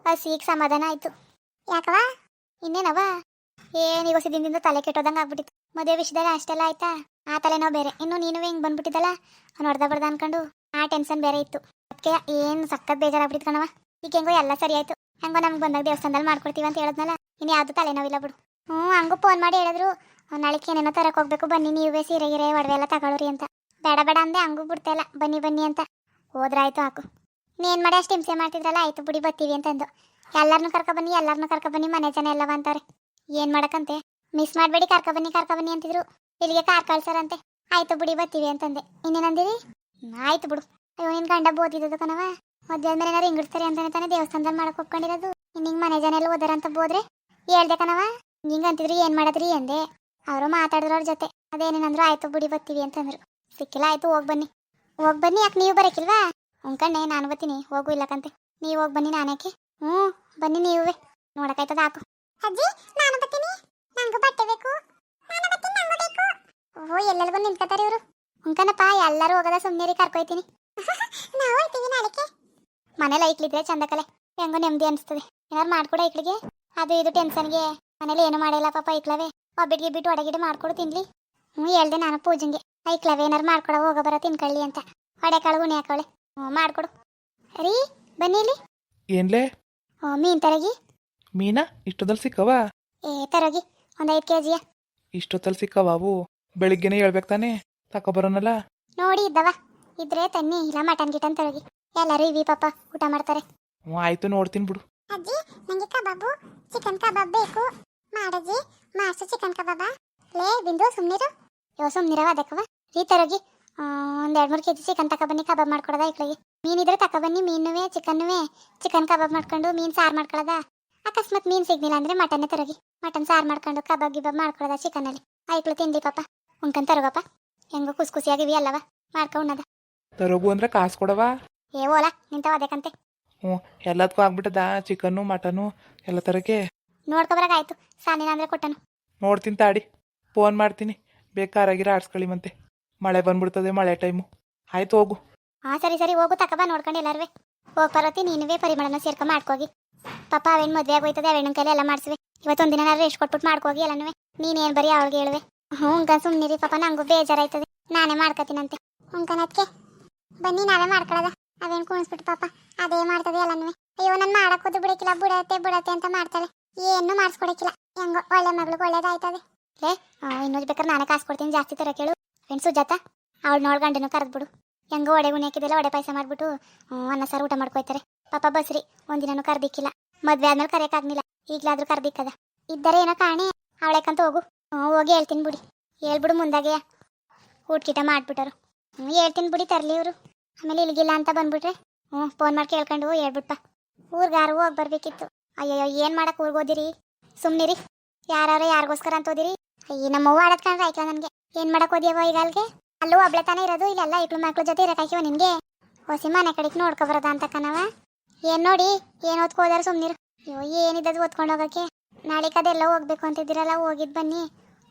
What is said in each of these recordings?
ಹಸಿಗೆ ಸಮಾಧಾನ ಆಯ್ತು. ಯಾಕವ ಇನ್ನೇನವ ಏನೀಗ ಸಿದ್ದಿಂದ ತಲೆ ಕೆಟ್ಟೋದಂಗೆ ಆಗ್ಬಿಟ್ಟಿತ್ತು. ಮದುವೆ ವಿಷಯದಾಗ ಅಷ್ಟೆಲ್ಲ ಆಯ್ತಾ, ಆ ತಲೆನೋ ಬೇರೆ. ಇನ್ನು ನೀನು ಹಿಂಗೆ ಬಂದ್ಬಿಟ್ಟಿದ್ದಲ್ಲ ಹೊಡೆದ ಬಡ್ದ ಅನ್ಕೊಂಡು ಆ ಟೆನ್ಷನ್ ಬೇರೆ ಇತ್ತು. ಅದಕ್ಕೆ ಏನು ಸಖತ್ ಬೇಜಾರಾಗ್ಬಿಟ್ಟಿತ್ತು ಕಣವ. ಈಗ ಹೆಂಗೋ ಎಲ್ಲ ಸರಿ ಆಯ್ತು. ಹೆಂಗೋ ನಮ್ಗೆ ಬಂದಾಗ ದೇವಸ್ಥಾನದಲ್ಲಿ ಮಾಡ್ಕೊಡ್ತೀವಿ ಅಂತ ಹೇಳಿದ್ನಲ್ಲ, ಇನ್ನು ಯಾವುದು ತಲೆನೋವಿಲ್ಲ ಬಿಡು. ಹಂಗೂ ಫೋನ್ ಮಾಡಿ ಹೇಳಿದ್ರು ನಾಳೆಗೆ ಏನೇನೋ ತರಕ್ಕೆ ಹೋಗ್ಬೇಕು, ಬನ್ನಿ ನೀವೇ ಸೀರೆ ಗಿರೆ ಒಡವೆ ಎಲ್ಲ ತಗೊಳ್ರಿ ಅಂತ. ಬೇಡ ಬೇಡ ಅಂದೆ, ಹಂಗೂ ಬಿಡ್ತಾ ಇಲ್ಲ, ಬನ್ನಿ ಬನ್ನಿ ಅಂತ. ಹೋದ್ರಾಯ್ತು ಹಾಕು, ನೀನು ಮಾಡಿ ಅಷ್ಟು ಹಿಂಸೆ ಮಾಡ್ತಿದ್ರಲ್ಲ, ಆಯ್ತು ಬಿಡಿ ಬರ್ತೀವಿ ಅಂತಂದು. ಎಲ್ಲರನ್ನೂ ಕರ್ಕೊಬನ್ನಿ ಮನೆ ಜನ ಎಲ್ಲವ ಅಂತಾರೆ. ಏನು ಮಾಡಕ್ಕಂತೆ, ಮಿಸ್ ಮಾಡಬೇಡಿ ಕರ್ಕೊಬನ್ನಿ ಅಂತಿದ್ರು. ಇಲ್ಲಿಗೆ ಕಾರ್ ಕಳ್ಸಾರಂತೆ. ಆಯ್ತು ಬಿಡಿ ಬರ್ತೀವಿ ಅಂತಂದೆ. ಇನ್ನೇನಂದಿರಿ? ಆಯ್ತು ಬಿಡು. ಅಯ್ಯೋ ನಿನ್ನ ಗಂಡ ಬೋದಿದ್ದು ಕಣವ, ಮದುವೆ ಆದ್ಮೇಲೆ ಏನಾರು ಹಿಂಗಿಡ್ತಾರೆ ಅಂತಾನೆ ತಾನೇ ದೇವಸ್ಥಾನದಲ್ಲಿ ಮಾಡಕ್ಕೆ ಒಪ್ಕೊಂಡಿರೋದು. ಇನ್ನು ಮನೆ ಜನ ಎಲ್ಲ ಓದಾರಂತ ಬೋದ್ರೆ ಹೇಳ್ದೆ ಕಣವ. ಹಿಂಗೆ ಅಂತಿದ್ರಿ, ಏನು ಮಾಡದ್ರಿ ಎಂದೆ. ಅವರು ಮಾತಾಡಿದ್ರು ಅವ್ರ ಜೊತೆ. ಅದೇನೇನಂದ್ರು ಆಯ್ತು ಬಿಡಿ ಬರ್ತೀವಿ ಅಂತಂದ್ರು. ಸಿಕ್ಕಿಲ್ಲ, ಆಯ್ತು ಹೋಗಿ ಬನ್ನಿ. ಯಾಕೆ ನೀವು ಬರೋಕ್ಕಿಲ್ವಾ? ಕಣ್ಣೆ ನಾನು ಬರ್ತೀನಿ, ಹೋಗು ಇಲ್ಲಕಂತೆ. ನೀವು ಹೋಗಿ ಬನ್ನಿ, ನಾನೇಕೆ? ಬನ್ನಿ ನೀವೇ, ನೋಡಕ್ಕಾಯ್ತದ ಹಾಕು. ಅಜ್ಜಿ ನಾನು ಬರ್ತೀನಿ, ನಂಗೂ ಬಟ್ಟೆ ಬೇಕು. ಓ ಎಲ್ಲೆಲ್ಲಿ ಬಂದು ನಿಂತ್ಕೊತಾರೆ ಇವರು. ಕಣಪ್ಪ ಎಲ್ಲರೂ ಹೋಗದ, ಸುಮ್ಮನೆ ಕರ್ಕೊಯ್ತೀನಿ. ನಾವು ಹೋಗ್ತೀವಿ ನಾಳೆಗೆ. ಮನೇಲಿ ಐಕ್ಲಿದ್ರೆ ಚಂದ ಕಲೆ, ಹೆಂಗೋ ನೆಮ್ಮದಿ ಅನಿಸ್ತದೆ. ಏನಾರು ಮಾಡ್ಕೊಡ ಐಕ್ಳಿಗೆ, ಅದು ಇದು ಟೆನ್ಷನ್ಗೆ. ಮನೇಲಿ ಏನು ಮಾಡಿಲ್ಲ ಪಾಪ ಐಕ್ಲವೇ. ಒಬ್ಬಿಟ್ಟಿಗೆ ಬಿಟ್ಟು ಒಡಗಿಡೆ ಮಾಡ್ಕೊಡು ತಿನ್ಲಿ. ಹೇಳ್ದೆ ನಾನು ಪೂಜೆಗೆ, ಐಕ್ಲವೇ ಏನಾರು ಮಾಡ್ಕೊಡ ಹೋಗೋ ಬರ ತಿನ್ಕೊಳ್ಳಿ ಅಂತ. ಹೊಡೆಕಾಳು ಉಣಿ ಹಾಕೋಳೆ. ಮಾಡ್ಕೊಡು ರೀ. ಬನ್ನಿ ಇಲ್ಲಿ. ಏನ್ಲೇ? ಮೀನ್ ತರಗಿ. ಮೀನಾ ಇಷ್ಟೊತ್ತಲ್ಲಿ ಸಿಕ್ಕವ? ತರಗಿ ಒಂದು 5 kg. ಇಷ್ಟೊತ್ತಲ್ಲಿ ಸಿಕ್ಕವ ಅವು? ಬೆಳಿಗ್ಗೆನೆ ಹೇಳ್ಬೇಕು ತಾನೆ, ತಕೊಬರೋನಲ್ಲ. ನೋಡಿ ಇದ್ದವ, ಇದ್ರೆ ತನ್ನಿ, ಇಲ್ಲ ಮಟನ್ ಗಿಟನ್ ತರಗಿ. ಎಲ್ಲರೂ ಇವಿ ಪಾಪ ಊಟ ಮಾಡ್ತಾರೆ. ಆಯ್ತು ನೋಡ್ತೀನಿ ಬಿಡು. ಅಜ್ಜಿ ನಂಗೆ ಕಬಾಬು, ಚಿಕನ್ ಕಬಾಬ್ ಬೇಕು. ಮಾಡಜ್ಜಿ ಮಾಸ್ಟು ಚಿಕನ್ ಕಬಾಬ. ಲೇ ಬಿಂದು ಸುಮ್ನಿರು. ಸುಮ್ನಿರವ ಅದಕ್ಕವ. ರೀ ತರಗಿ ಒಂದು 2-3 kg ಚಿಕನ್ ತಗೊಬನ್ನಿ, ಕಬಾಬ್ ಮಾಡ್ಕೊಡೋದ ಐಕ್ಳಿಗೆ. ಮೀನಿದ್ರೆ ತಗೊಬನ್ನಿ, ಮೀನುವೆ ಚಿಕನ್ ಕಬಾಬ್ ಮಾಡ್ಕೊಂಡು ಮೀನು ಸಾರು ಮಾಡ್ಕೊಳ್ಳೋದ. ಅಕಸ್ಮಾತ್ ಮೀನು ಸಿಗ್ನಿಲ್ಲ ಅಂದ್ರೆ ಮಟನ್ ತರಗಿ, ಮಟನ್ ಸಾರು ಮಾಡ್ಕೊಂಡು ಕಬಾಬ್ ಗಿಬಾಬ್ ಮಾಡ್ಕೊಳ್ಳೋದ ಚಿಕನಲ್ಲಿ. ಐಕ್ಳು ತಿನ್ಲಿ ಪಾಪ. ತರೋಗಪ್ಪ, ಹೆಂಗೋ ಖುಷಿಯಾಗಿವಿ ಅಲ್ಲವ, ಮಾಡ್ಕೊಂಡದ. ತರೋಗು ಅಂದ್ರೆ ಕಾಸು ಕೊಡವ? ಓಲ ನಿಂತವ ಅದಕ್ಕಂತೆ. ಎಲ್ಲದಕ್ಕೂ ಆಗ್ಬಿಟ್ಟದ, ಚಿಕನ್ನು ಮಟನು ಎಲ್ಲ ತರಕ್ಕೆ. ನೋಡ್ಕೊಬರಾಗಾಯ್ತು, ಸಾನಿನ ಅಂದ್ರೆ ಕೊಟ್ಟನು. ನೋಡ್ತೀನಿ ತಾಡಿ, ಫೋನ್ ಮಾಡ್ತೀನಿ. ಬೇಕಾರಾಗಿರ ಆಡ್ಸ್ಕೊಳ್ಳಿ ಮತ್ತೆ. ಮಳೆ ಬಂದ್ಬಿಡ್ತದೆ, ಮಳೆ ಟೈಮು. ಆಯ್ತು ಹೋಗು. ಸರಿ ಹೋಗು, ತಕಬಾ ನೋಡ್ಕೊಂಡು ಎಲ್ಲಾರುವೆ. ಹೋಗಿ ಪರ್ವತಿ ನೀನುವೇ ಪರಿಮಳನ ಸೇರ್ಕೊಂಡು ಮಾಡ್ಕೋಗಿ. ಪಾಪ ಅವೇನು ಮದುವೆ ಆಗೋಯ್ತದೆ, ಅವೇನ ಕೈಲಿ ಎಲ್ಲ ಮಾಡಿಸುವೆ. ಇವತ್ತೊಂದಿನ ನಾನು ರೆಸ್ಟ್ ಕೊಟ್ಬಿಟ್ಟು ಮಾಡ್ಕೋಗಿ ಎಲ್ಲನೂ. ನೀನೇನು ಬರೀ ಅವಳಿಗೆ ಹೇಳುವೆ. ಸುಮ್ಮನಿರಿ ಪಾಪ, ನಂಗೂ ಬೇಜಾರಾಯ್ತದೆ, ನಾನೇ ಮಾಡ್ಕೋತೀನಂತೆ. ಕನತ್ಕೆ ಬನ್ನಿ ನಾವೇ ಮಾಡ್ಕೊಳ್ಳೋದ. ಅವೇನು ಕುಣಿಸ್ಬಿಟ್ಟು ಪಾಪ ಅದೇ ಮಾಡ್ತದೆ ಎಲ್ಲನೂ. ಅಯ್ಯೋ ನಾನು ಮಾಡಕ್ಕೋದು ಬಿಡಕ್ಕಿಲ್ಲ, ಬಿಡತ್ತೆ ಅಂತ ಮಾಡ್ತಾಳೆ. ಏನು ಮಾಡಿಸ್ಕೊಡಕ್ಕಿಲ್ಲ. ಹೆಂಗೋ ಒಳ್ಳೆ ಮಗಳಿಗೆ ಒಳ್ಳೇದಾಯ್ತದೆ. ಇನ್ನೊಂದು ಬೇಕಾದ್ರೆ ನಾನೇ ಕಾಸು ಕೊಡ್ತೀನಿ, ಜಾಸ್ತಿ ತರ ಕೇಳು. ಫ್ರೆಂಡ್ ಸುಜಾತ ಅವಳು ನೋಡ್ ಗಂಡನು ಕರೆದ್ಬಿಡು. ಹೆಂಗೋ ಒಡೆ ಗುಣಿ ಹಾಕಿದೆಲ್ಲ, ಒಡೆ ಪಾಯಸ ಮಾಡ್ಬಿಟ್ಟು ಅನ್ನ ಸಾರು ಊಟ ಮಾಡ್ಕೊಯ್ತಾರೆ. ಪಾಪ ಬಸ್ರಿ ಒಂದಿನೂ ಕರ್ದಿಕ್ಕಿಲ್ಲ. ಮದ್ವೆ ಆದ್ಮೇಲೆ ಕರೆಯಕ್ಕಾಗ್ನಿಲ್ಲ, ಈಗ್ಲಾದ್ರೂ ಕರ್ದಿಕ್ಕದ. ಇದ್ದರೆ ಏನೋ ಕಾಣೆ, ಅವಳೆಕಂತ ಹೋಗು. ಹೋಗಿ ಹೇಳ್ತೀನಿ ಬಿಡಿ. ಹೇಳ್ಬಿಡು ಮುಂದಾಗೆ ಊಟ ಮಾಡ್ಬಿಟ್ಟರು. ಹೇಳ್ತೀನಿ ಬಿಡಿ, ತರಲಿ ಇವರು. ಆಮೇಲೆ ಇಲ್ಲಿಗಿಲ್ಲ ಅಂತ ಬಂದ್ಬಿಟ್ರೆ ಫೋನ್ ಮಾಡಿ ಕೇಳ್ಕೊಂಡು ಹೇಳ್ಬಿಟ್ಪ. ಊರ್ಗಾರು ಹೋಗಿ ಬರ್ಬೇಕಿತ್ತು. ಅಯ್ಯಯ್ಯೋ ಏನು ಮಾಡಕ್ಕೆ ಊರಿಗೆ ಓದಿರಿ? ಸುಮ್ಮನಿರಿ. ಯಾರಿಗೋಸ್ಕರ ಅಂತ ಓದಿರಿ? ಅಯ್ಯ ನಮ್ಮವ್ವ ಆಡದ್ ಕಂಡ್ರೆ ಆಯ್ಕಲ್ಲ ನನಗೆ. ಏನು ಮಾಡಕ್ಕೆ ಓದಿಯವ ಈಗ ಅಲ್ಲಿಗೆ? ಅಲ್ಲೂ ಒಬ್ಳೆ ತಾನೇ ಇರೋದು, ಇಲ್ಲೆಲ್ಲ ಇಕ್ಳು ಮಕ್ಳ ಜೊತೆ ಇರೋಕಾಯ್ಯವ ನಿನಗೆ? ಹೊಸಿ ಮನೆ ಕಡೆಗೆ ನೋಡ್ಕೊಬರೋದ ಅಂತ ಕಣವ. ಏನು ನೋಡಿ ಏನು ಓದ್ಕೊ ಹೋದಾರ ಸುಮ್ಮನಿರು. ಅಯ್ಯೋ ಏನಿದ್ದದು ಓದ್ಕೊಂಡು ಹೋಗೋಕ್ಕೆ. ನಾಳೆ ಕದೆಲ್ಲ ಹೋಗ್ಬೇಕು ಅಂತಿದ್ದೀರಲ್ಲ, ಹೋಗಿದ್ದು ಬನ್ನಿ.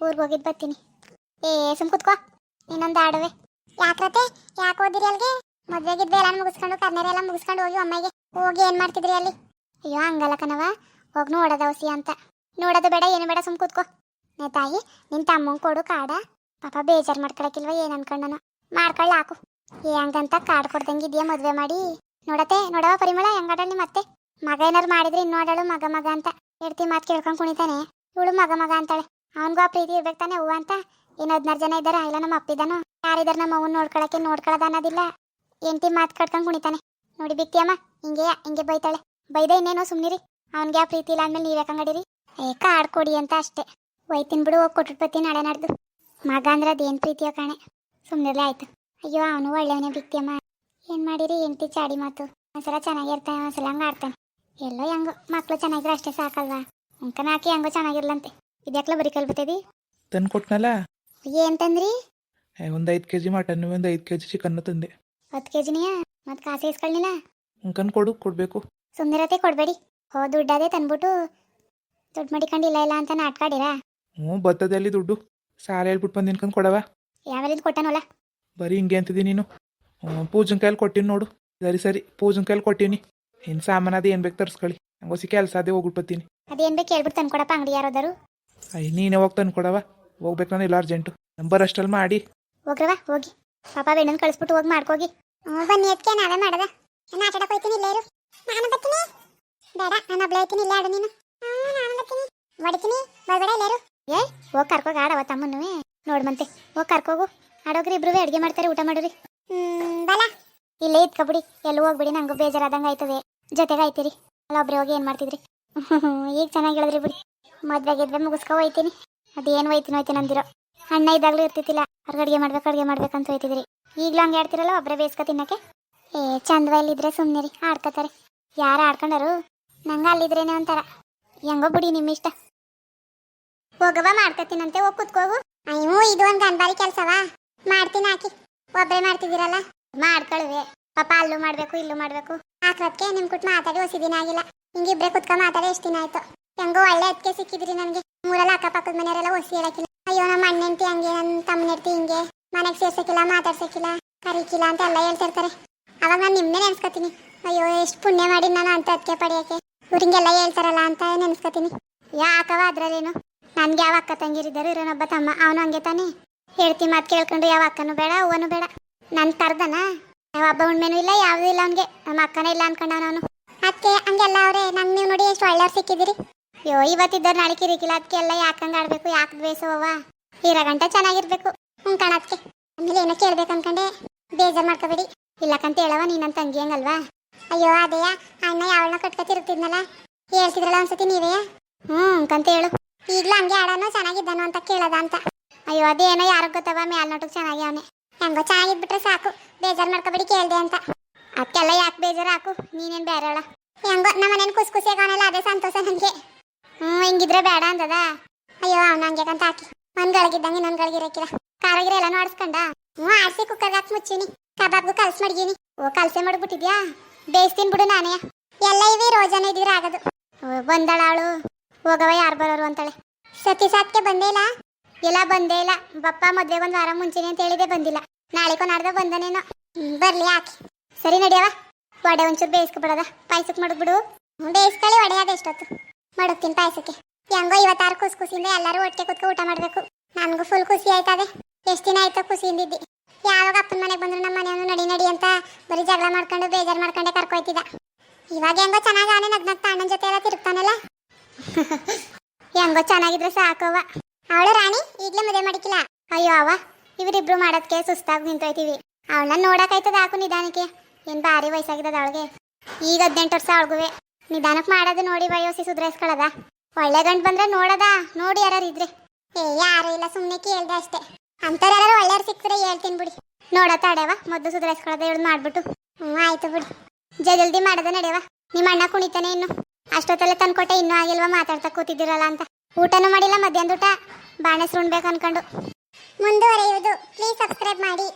ಊರಿಗೆ ಹೋಗಿದ್ದು ಬರ್ತೀನಿ. ಸುಮ್ ಕುತ್ಕೋ, ಇನ್ನೊಂದು ಆಡುವೆ. ಯಾಕ್ರತೆ ಯಾಕೆ ಓದಿರಿ ಅಲ್ಲಿಗೆ? ಮದುವೆಗಿದ್ವಿ ಎಲ್ಲ ಮುಗಿಸ್ಕೊಂಡು ಕರ್ನೇರೆಲ್ಲ ಮುಗಿಸ್ಕೊಂಡು ಹೋಗಿ ಅಮ್ಮಗೆ ಹೋಗಿ ಏನು ಮಾಡ್ತಿದ್ರಿ ಅಲ್ಲಿ? ಅಯ್ಯೋ ಹಂಗಲ್ಲ ಕಣವ, ಹೋಗಿ ನೋಡೋದ ಹೊಸಿ ಅಂತ. ನೋಡೋದು ಬೇಡ ಏನು ಬೇಡ, ಸುಮ್ ಕೂತ್ಕೋ. ತಾಯಿ ನಿನ್ನ ತಮ್ಮಂಗೆ ಕೊಡು ಕಾಡ. ಪಾಪ ಬೇಜಾರು ಮಾಡ್ಕೊಳಕಿಲ್ವ ಏನು ಅನ್ಕೊಂಡನು. ಮಾಡ್ಕೊಳ್ಳ ಹಾಕು. ಹಂಗಂತ ಕಾಡು ಕೊಡ್ದಂಗೆ ಇದೆಯಾ ಮದುವೆ ಮಾಡಿ? ನೋಡವ ಪರಿಮಳ ಹೆಂಗಾಡಳಿ ಮತ್ತೆ. ಮಗ ಏನಾರು ಮಾಡಿದ್ರೆ ಇನ್ನೋಡಳು ಮಗ ಅಂತ ಎಡ್ತಿ ಮಾತು ಕೇಳ್ಕೊಂಡು ಕುಣಿತಾನೆ. ಇವಳು ಮಗ ಅಂತಾಳೆ. ಅವನಿಗೂ ಆ ಪ್ರೀತಿ ಇರ್ಬೇಕು ತಾನೆ ಹೂವು ಅಂತ. ಇನ್ನು 16 ಜನ ಇದ್ದಾರ, ಇಲ್ಲ ನಮ್ಮ ಅಪ್ಪಿದಾನು ಯಾರಿದಾರ ನಮ್ಮ ಅವ್ನ ನೋಡ್ಕೊಳ್ಳೋದು ಅನ್ನೋದಿಲ್ಲ. ಎಂಟಿ ಮಾತು ಕಟ್ಕೊಂಡು ಕುಣಿತಾನೆ. ನೋಡಿ ಬಿತ್ತಿಯಮ್ಮ ಹಿಂಗೆ ಬೈತಾಳೆ. ಬೈದ ಇನ್ನೇನೋ ಸುಮ್ಮನಿರಿ. ಅವ್ನಿಗೆ ಆ ಪ್ರೀತಿ ಇಲ್ಲ ಅಂದ್ಮೇಲೆ ನೀವೇ ಕಂಗಡಿರಿ. ಕಾಡು ಕೊಡಿ ಅಂತ ಅಷ್ಟೇ. ಒಯ್ತೀನಿ ಬಿಡು, ಹೋಗಿ ಕೊಟ್ಬಿಟ್ಟು ಬರ್ತೀನಿ ನಾಳೆ ನಾಡ್ದು. ಮಗ ಅಂದ್ರೆ ಅದೇನು ಪ್ರೀತಿಯೋ ಕಾಣೆ. ಸುಮ್ಮನಿರ್ಲಿ ಆಯ್ತು. ಅಯ್ಯೋ ಅವನು ಒಳ್ಳೆಯವನೇ ಬಿತ್ತಿಯಮ್ಮ. ಏನು ಮಾಡಿರಿ ಎಂಟಿ ಚಾಡಿ ಮಾತು. ಒಂದ್ಸಲ ಚೆನ್ನಾಗಿರ್ತಾನೆ, ಒಂದ್ಸಲ ಹಂಗೆ ಆಡ್ತಾನೆ. ಎಲ್ಲೋ ಹೆಂಗೋ ಮಕ್ಳು ಚೆನ್ನಾಗಿದ್ರೆ ಅಷ್ಟೇ ಸಾಕಲ್ವಾ? ಅಂಕನ ಹಾಕಿ ಹೆಂಗೋ ಚೆನ್ನಾಗಿರ್ಲಂತೆ. ಇದ್ಯಾಕ್ಲ ಬರೀ ಕಲ್ಬತ್ತದಿ? ತಂದು ಕೊಟ್ನಲ್ಲ. ಏನು ತಂದ್ರಿ? ಒಂದು 5 kg ಮಟನ್, ಒಂದು 5 kg ಚಿಕನ್ ತಂದೆ. 10 kgನಿಯಾ? ಮತ್ತೆ ಕಾಸು ಇಸ್ಕೊಳ್ಳಿಲ್ಲ? ಅಂಕನ್ ಕೊಡಬೇಕು. ಸುಮ್ಮನಿರತ್ತೆ, ಕೊಡಬೇಡಿ. ದುಡ್ಡದೇ ತಂದ್ಬಿಟ್ಟು ದುಡ್ಡು ಮಡಿಕೊಂಡಿಲ್ಲ ಇಲ್ಲ ಅಂತ ನಾಟ್ಕಾಡಿರಾ? ಬರ್ತದಲ್ಲಿ ದುಡ್ಡು ಸಾಲ ಹೇಳ್ಬಿಟ್ಟು ಬಂದು ನಿನ್ಕಂದು ಕೊಡವ. ಯಾವಲ್ಲಿಂದ ಕೊಟ್ಟನಲ್ಲ? ಬರೀ ಹಿಂಗೆ ಅಂತಿದ್ದೀನಿ ನೀನು. ಪೂಜನ್ ಕೈಯಲ್ಲಿ ಕೊಟ್ಟಿನಿ ನೋಡು. ಸರಿ ಪೂಜನ್ ಕೈಯಲ್ಲಿ ಕೊಟ್ಟಿನಿ. ಇನ್ನು ಸಾಮಾನು ಅದು ಏನು ಬೇಕು ತರಿಸ್ಕೊಳ್ಳಿ. ಹಂಗೋಸಿ ಕೆಲಸ ಅದೇ ಹೋಗ್ಬಿಟ್ಟು ಬರ್ತೀನಿ. ಅದೇನ್ ಬೇಕು ಹೇಳ್ಬಿಟ್ಟು ತಂದ್ಕೊಡಪ್ಪ ಅಂಗಡಿ ಯಾರೋದಾರು. ಅಯ್ಯ ನೀನೇ ಹೋಗಿ ತಂದ್ಕೊಡವ. ಹೋಗ್ಬೇಕು ನಾನು ಇಲ್ಲ ಅರ್ಜೆಂಟು. ನಂಬರ್ ಅಷ್ಟಲ್ಲಿ ಮಾಡಿ ಹೋಗ್ರವ ಹೋಗಿ. ಪಾಪ ಬೆಣ್ಣನ್ ಕಳಿಸ್ಬಿಟ್ಟು ಹೋಗಿ ಮಾಡ್ಕೋಗಿ. ಬನ್ನಿ ಅದಕ್ಕೆ ನಾವೇ ಮಾಡದ. ನಾನು ಆಟ ಆಡಕ್ಕೆ ಹೋಗ್ತೀನಿ ಇಲ್ಲೇ ಇರು. ನಾನು ಬರ್ತೀನಿ. ಬೇಡ ನಾನು ಒಬ್ಳೆ ಹೋಗ್ತೀನಿ ಇಲ್ಲೇ ಆಡು ನೀನು. ನಾನು ಬರ್ತೀನಿ ಹೊಡಿತೀನಿ ಬರ್ಬೇಡ ಇಲ್ಲೇರು. ಏ ಹೋಗಿ ಕರ್ಕೋಗಿ ಆಡವ ತಮ್ಮನ್ನು ನೋಡ್ಮಂತೆ. ಹೋಗಿ ಕರ್ಕೋಗು ಆಡೋಗ್ರಿ. ಇಬ್ರು ಅಡುಗೆ ಮಾಡ್ತಾರೆ ಊಟ ಮಾಡಿರಿ. ಬಲ ಇಲ್ಲೇ ಇದ್ಕೊಬಿಡಿ. ಎಲ್ಲೂ ಹೋಗ್ಬಿಡಿ. ನಂಗೂ ಬೇಜಾರಾದಂಗೆ ಆಯ್ತದೆ. ಜೊತೆಗೆ ಆಯ್ತೀರಿ ಅಲ್ಲ ಒಬ್ರೆ ಹೋಗಿ ಏನು ಮಾಡ್ತಿದ್ರಿ. ಈಗ ಚೆನ್ನಾಗಿ ಹೇಳಿದ್ರಿ ಬಿಡಿ. ಮದ್ವೆ ಗಿದ್ವೆ ಮುಗಿಸ್ಕೊ ಹೋಯ್ತೀನಿ. ಅದೇನು ಹೋಯ್ತೀನಿ ಅಂದಿರೋ ಅಣ್ಣ ಇದ್ದಾಗಲೂ ಇರ್ತಿತ್ತಿಲ್ಲ. ಅವ್ರಿಗೆ ಅಡುಗೆ ಮಾಡ್ಬೇಕಂತ ಹೋಯ್ತಿದ್ರಿ. ಈಗಲೂ ಹಂಗೆ ಆಡ್ತಿರಲ್ಲ ಒಬ್ಬರೇ ಬೇಯಿಸ್ಕೊ ತಿನ್ನಕ್ಕೆ. ಚಂದವ ಇಲ್ಲಿದ್ರೆ ಸುಮ್ಮನಿರಿ ಆಡ್ಕೋತಾರೆ. ಯಾರು ಆಡ್ಕೊಂಡರು ನಂಗೆ ಅಲ್ಲಿದ್ರೇನೆ ಒಂಥರ. ಹೆಂಗೋ ಬಿಡಿ ನಿಮ್ಮ ಇಷ್ಟ. ಹೋಗವ ಮಾಡ್ಕೊತೀನಂತೆ. ಹೋಗಿ ಕುತ್ಕೋಗು. ಅಯ್ಯೋ ಇದು ಒಂದು ಗಂಡಾರಿ ಕೆಲಸವಾ. ಮಾಡ್ತೀನಿ ಹಾಕಿ. ಒಬ್ಬರೇ ಮಾಡ್ತಿದ್ದೀರಲ್ಲ ಮಾಡ್ಕೊಳುವೆ. ಪಾಪ ಅಲ್ಲೂ ಮಾಡಬೇಕು ಇಲ್ಲೂ ಮಾಡಬೇಕು. ಆಕ್ರತ್ಕೆ ನಿಮ್ಮ ಕುಟ್ ಮಾತಾಡಿ ಹೊಸ ದಿನ ಆಗಿಲ್ಲ. ಹಿಂಗಿಬ್ರೆ ಕುತ್ಕೊಂಡು ಮಾತಾಡಿ ಎಷ್ಟು ದಿನ ಆಯ್ತು. ಹೆಂಗೋ ಒಳ್ಳೆ ಅದಕ್ಕೆ ಸಿಕ್ಕಿದ್ರಿ ನನಗೆ. ಮೂರಲ್ಲ ಅಕ್ಕಪಕ್ಕದ ಮನೆಯವರೆಲ್ಲ ಹೊಸಿ ಹೇಳಕ್ಕಿಲ್ಲ. ಅಯ್ಯೋ ನಮ್ಮ ಅಣ್ಣಂತಿ ಹಂಗೆ ನನ್ನ ತಮ್ಮನೆರ್ತಿ ಹಿಂಗೆ ಮನೆಗೆ ಸೇರ್ಸಕ್ಕಿಲ್ಲ ಮಾತಾಡ್ಸಕ್ಕಿಲ್ಲ ಕರೀಕಿಲ್ಲ ಅಂತ ಎಲ್ಲ ಹೇಳ್ತಿರ್ತಾರೆ. ಅವಾಗ ನಾನು ನಿಮ್ಮನ್ನೇ ನೆನ್ಸ್ಕೊತೀನಿ. ಅಯ್ಯೋ ಎಷ್ಟು ಪುಣ್ಯ ಮಾಡಿ ನಾನು ಅಂತ ಅದಕ್ಕೆ ಪಡೆಯೋಕ್ಕೆ. ಇವ್ರಿಂಗೆಲ್ಲ ಹೇಳ್ತಾರಲ್ಲ ಅಂತ ನೆನ್ಸ್ಕೊತೀನಿ. ಯಾಕವ ಅದ್ರಲ್ಲೇನು. ನನ್ಗೆ ಯಾವ ಅಕ್ಕ ತಂಗಿರಿದ್ದರು ಇರೋನೊಬ್ಬ ತಮ್ಮ. ಅವನು ಹಂಗೆ ತಾನೇ ಹೇಳ್ತಿ ಮಾತು ಕೇಳ್ಕೊಂಡು. ಯಾವ ಅಕ್ಕನೂ ಬೇಡ ಅವ್ವನೂ ಬೇಡ. ನನ್ನ ತರ್ದನ ಯಾವ ಹಬ್ಬ ಹುಣ್ಮೆನೂ ಇಲ್ಲ ಯಾವುದೂ ಇಲ್ಲ ಅವನಿಗೆ. ನಮ್ಮ ಅಕ್ಕನೇ ಇಲ್ಲ ಅನ್ಕೊಂಡವನು ಅವನು. ಅದಕ್ಕೆ ಹಂಗೆಲ್ಲ ಅವ್ರೆ ನಂಗೆ ನೀವು ನೋಡಿ ಎಷ್ಟು ಒಳ್ಳೆಯವ್ರು ಸಿಕ್ಕಿದ್ದೀರಿ. ಅಯ್ಯೋ ಇವತ್ತಿದ್ದವ್ರು ನಾಳೆ ಕಿರಿಕಿಲ್ಲ. ಅದಕ್ಕೆ ಎಲ್ಲ ಯಾಕಂಗೆ ಆಡಬೇಕು ಯಾಕೆ ದ್ವೇಷವವ. ಇರೋ ಗಂಟ ಚೆನ್ನಾಗಿರ್ಬೇಕು. ಕಾಣದಕ್ಕೆ ಆಮೇಲೆ ಏನೋ ಕೇಳ್ಬೇಕು ಅನ್ಕಂಡೆ. ಬೇಜಾರು ಮಾಡ್ಕೋಬೇಡಿ. ಇಲ್ಲಕ್ಕಂತ ಹೇಳವ ನೀ ನನ್ನ ತಂಗಿ ಹಂಗಲ್ವಾ. ಅಯ್ಯೋ ಅದೇಯ ಅಣ್ಣ ಯಾವಳನ್ನ ಕಟ್ಕೊತಿರುತ್ತಿದ್ನಲ್ಲ ಹೇಳ್ತಿದ್ರಲ್ಲ ಒಂದ್ಸತಿ ನೀವೇ. ಕಂತ ಹೇಳು. ಈಗಲೂ ಹಂಗೆ ಆಡೋನು ಚೆನ್ನಾಗಿದ್ದಾನು ಅಂತ ಕೇಳದ ಅಂತ. ಅಯ್ಯೋ ಅದೇನೋ ಯಾರು ಗೊತ್ತವ ಮ್ಯಾಲ್ನೋಟಕ್ಕೆ ಚೆನ್ನಾಗಿ ಅವನೇ. ಹೆಂಗೋ ಚೆನ್ನಾಗಿದ್ಬಿಟ್ರೆ ಸಾಕು. ಬೇಜಾರು ಮಾಡ್ಕೋಬೇಡಿ ಕೇಳ್ದೆ ಅಂತ. ಅದಕ್ಕೆಲ್ಲ ಯಾಕೆ ಬೇಜಾರು ಹಾಕು. ನೀನೇನು ಬೇರೆ ಹೇಳ. ಹೆಂಗೋ ನಮ್ಮನೇನು ಖುಷಿಯಾಗಿ ಅವನೆಲ್ಲ ಅದೇ ಸಂತೋಷ ನನಗೆ. ಹಿಂಗಿದ್ರೆ ಬೇಡ ಅಂತದ. ಅಯ್ಯೋ ಅವ್ನು ಹಂಗ್ಯಾಕಂತ ಹಾಕಿ. ಒಂದ್ಗಳಿಗಿದ್ದಂಗೆ ಇನ್ನೊಂದ್ಗಳಿಗಿರಕ್ಕಿಲ್ಲ. ಕಾರಾಗಿರ ಎಲ್ಲ ಆಡಿಸ್ಕೊಂಡ. ಆಡಿಸಿ ಕುಕ್ಕರ್ಗೆ ಹಾಕಿ ಮುಚ್ಚಿನಿ. ಕಬಾಬ್ಗೂ ಕಲ್ಸಿ ಮಡಗೀನಿ. ಕಲ್ಸೆ ಮಾಡ್ಬಿಟ್ಟಿದ್ಯಾ. ಬೇಯಿಸ್ತೀನಿ ಬಿಡು ನಾನೇ. ಎಲ್ಲ ಇವೆ ರೋಜಾನ ಇದ್ರೆ ಆಗೋದು. ಬಂದಳ ಅವಳು. ಹೋಗವ ಯಾರು ಬರೋರು ಅಂತಾಳೆ. ಸತ್ಯಸಾತ್ಗೆ ಬಂದೇ ಇಲ್ಲ. ಎಲ್ಲ ಬಂದೇ ಇಲ್ಲ. ಬಪ್ಪ ಮದ್ವೆಗೆ ಒಂದು ವಾರ ಮುಂಚೆನೆ ಅಂತ ಹೇಳಿದೆ ಬಂದಿಲ್ಲ. ನಾಳೆಕೋ ನಾಡ್ದ ಬಂದನೇನೋ. ಬರ್ಲಿ ಹಾಕಿ. ಸರಿ ನಡಿಯವ. ವಡೆ ಒಂಚೂರು ಬೇಯಿಸ್ಕೊಬಿಡದ. ಪಾಯಸಕ್ಕೆ ಮಡಗ್ಬಿಡು. ಬೇಯಿಸ್ಕೊಳ್ಳಿ ವಡೆ ಅದ ಎಷ್ಟೊತ್ತು ಮಡಗ್ತೀನಿ ಪಾಯಸಕ್ಕೆ. ಹೆಂಗೋ ಇವತ್ತಾರು ಖುಷಿಯಿಂದ ಎಲ್ಲರೂ ಒಟ್ಟಿಗೆ ಕೂತ್ಕೊ ಊಟ ಮಾಡಬೇಕು. ನನಗೂ ಫುಲ್ ಖುಷಿ ಆಯ್ತದೆ. ಎಷ್ಟು ದಿನ ಆಯ್ತು ಖುಷಿಯಿಂದಿದ್ದಿ. ಯಾವಾಗ ಅಪ್ಪನ ಮನೆಗೆ ಬಂದ್ರು ನಮ್ಮ ಮನೆಯವನು ನಡಿ ಅಂತ ಬರೀ ಜಗಳ ಮಾಡ್ಕೊಂಡು ಬೇಜಾರು ಮಾಡ್ಕೊಂಡೆ ಕರ್ಕೊಯ್ತಿದ್ದ. ಇವಾಗ ಹೆಂಗೋ ಚೆನ್ನಾಗಿ ಅವನೇ ನಗ್ನಗ್ತಾ ಅಣ್ಣನ ಜೊತೆ ಎಲ್ಲ ತಿರುಗ್ತಾನಲ್ಲ. ಹೆಂಗೋ ಚೆನ್ನಾಗಿದ್ರೆ ಸಾಕವ್ವ. ಅವಳು ರಾಣಿ ಈಗಲೇ ಮದುವೆ ಮಾಡಿಕಿಲ್ಲ. ಅಯ್ಯೋ ಅವ ಇವರಿಬ್ರು ಮಾಡೋದಕ್ಕೆ ಸುಸ್ತಾಗಿ ನಿಂತೋಯ್ತೀವಿ. ಅವಳನ್ನ ನೋಡಕ್ಕಾಯ್ತದ ಹಾಕು ನಿಧಾನಕ್ಕೆ. ಏನು ಭಾರಿ ವಯಸ್ಸಾಗಿದ್ದದ ಅವಳಿಗೆ. ಈಗ 18 ವರ್ಷ ಅವಳಿಗುವೆ. ನಿಧಾನಕ್ಕೆ ಮಾಡೋದು ನೋಡಿ ವಯೋಸಿ ಸುಧಾರಿಸ್ಕೊಳ್ಳೋದ. ಒಳ್ಳೆ ಗಂಟು ಬಂದ್ರೆ ನೋಡದ. ನೋಡಿ ಯಾರು ಇದ್ರೆ. ಯಾರು ಇಲ್ಲ ಸುಮ್ಮನೆ ಕೇಳ್ದೆ ಅಷ್ಟೇ. ಅಂಥವ್ರೆಲ್ಲರೂ ಒಳ್ಳೆಯವ್ರು ಸಿಕ್ಕಿದ್ರೆ ಹೇಳ್ತೀನಿ ಬಿಡಿ. ನೋಡತ್ತ ಅಡ್ಯವ ಮೊದಲು ಸುಧಾರಿಸ್ಕೊಳ್ಳೋದ ಇವಳು ಮಾಡ್ಬಿಟ್ಟು. ಆಯ್ತು ಬಿಡಿ. ಜಲ್ದಿ ಮಾಡೋದ ನಡೆಯವ. ನಿಮ್ಮ ಅಣ್ಣ ಕುಣಿತಾನೆ ಇನ್ನು. ಅಷ್ಟೊತ್ತಲ್ಲೇ ತಂದ್ಕೊಟ್ಟೆ ಇನ್ನೂ ಆಗಿಲ್ವಾ ಮಾತಾಡ್ತಾ ಕೂತಿದ್ದೀರಲ್ಲ ಅಂತ. ಊಟನೂ ಮಾಡಿಲ್ಲ ಮಧ್ಯಾಹ್ನದ ಊಟ. ಬಾಣಸ್ ಉಣ್ಬೇಕು ಅನ್ಕೊಂಡು. ಮುಂದುವರೆಯುವುದು. ಪ್ಲೀಸ್ ಸಬ್ಸ್ಕ್ರೈಬ್ ಮಾಡಿ.